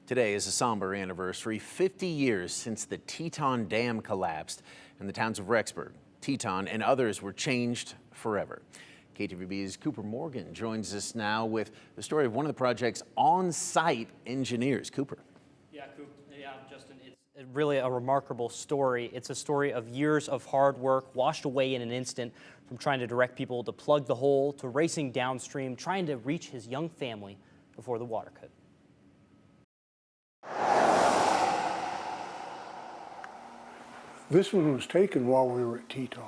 Today is a somber anniversary, 50 years since the Teton Dam collapsed and the towns of Rexburg, Teton, and others were changed forever. KTVB's Cooper Morgan joins us now with the story of one of the project's on-site engineers. Cooper. Yeah, Justin, it's really a remarkable story. It's a story of years of hard work washed away in an instant, from trying to direct people to plug the hole to racing downstream, trying to reach his young family before the water could. This one was taken while we were at Teton.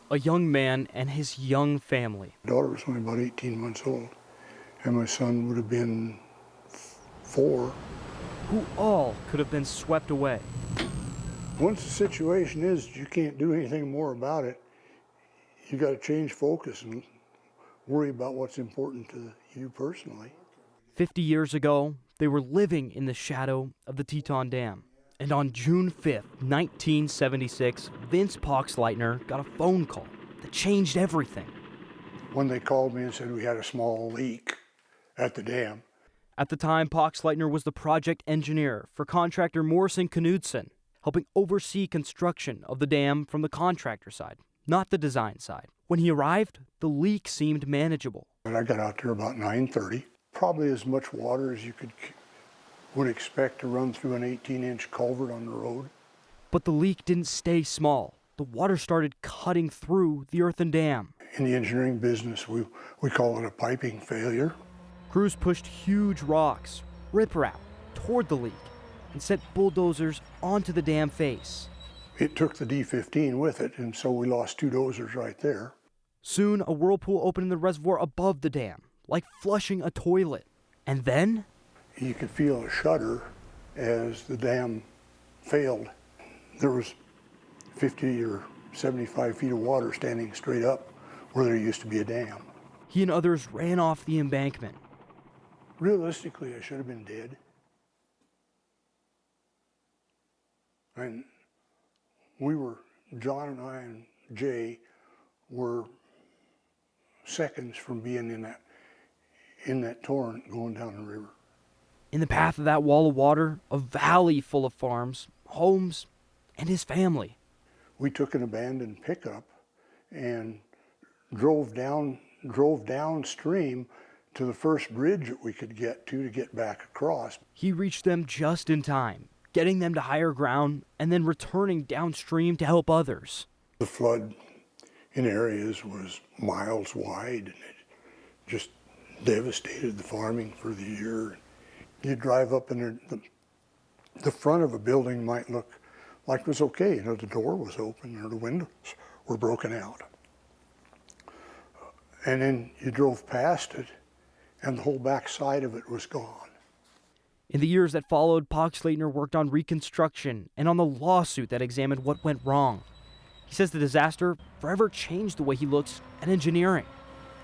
A young man and his young family. My daughter was only about 18 months old, and my son would have been 4. Who all could have been swept away. Once the situation is you can't do anything more about it, you got to change focus and worry about what's important to you personally. 50 years ago, they were living in the shadow of the Teton Dam. And on June 5th, 1976, Vince Poxleitner got a phone call that changed everything. When they called me and said we had a small leak at the dam. At the time, Poxleitner was the project engineer for contractor Morrison Knudsen, helping oversee construction of the dam from the contractor side, not the design side. When he arrived, the leak seemed manageable. And I got out there about 9:30. Probably as much water as you would expect to run through an 18-inch culvert on the road. But the leak didn't stay small. The water started cutting through the earthen dam. In the engineering business, we call it a piping failure. Crews pushed huge rocks, riprap, toward the leak and sent bulldozers onto the dam face. It took the D-15 with it, and so we lost 2 dozers right there. Soon, a whirlpool opened in the reservoir above the dam, like flushing a toilet. And then you could feel a shudder as the dam failed. There was 50 or 75 feet of water standing straight up where there used to be a dam. He and others ran off the embankment. Realistically, I should have been dead. And John and I and Jay were seconds from being in that torrent going down the river. In the path of that wall of water, a valley full of farms, homes, and his family. We took an abandoned pickup and drove downstream to the first bridge that we could get to get back across. He reached them just in time, getting them to higher ground and then returning downstream to help others. The flood in areas was miles wide, and it just devastated the farming for the year. You drive up and the front of a building might look like it was okay. You know, the door was open or the windows were broken out. And then you drove past it and the whole back side of it was gone. In the years that followed, Poxleitner worked on reconstruction and on the lawsuit that examined what went wrong. He says the disaster forever changed the way he looks at engineering.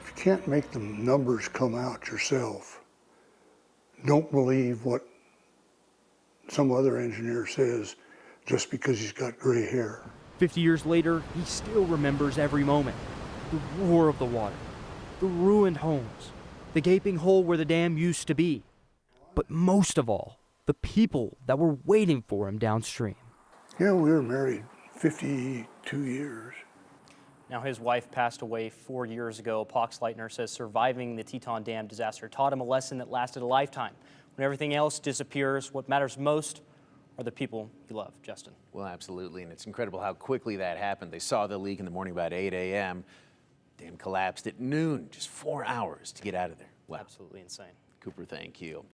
If you can't make the numbers come out yourself, don't believe what some other engineer says just because he's got gray hair. 50 years later, he still remembers every moment. The roar of the water, the ruined homes, the gaping hole where the dam used to be. But most of all, the people that were waiting for him downstream. Yeah, we were married 52 years. Now, his wife passed away 4 years ago. Poxleitner says surviving the Teton Dam disaster taught him a lesson that lasted a lifetime. When everything else disappears, what matters most are the people you love. Justin. Well, absolutely, and it's incredible how quickly that happened. They saw the leak in the morning about 8 a.m. Dam collapsed at noon, just 4 hours to get out of there. Wow. Absolutely insane. Cooper, thank you.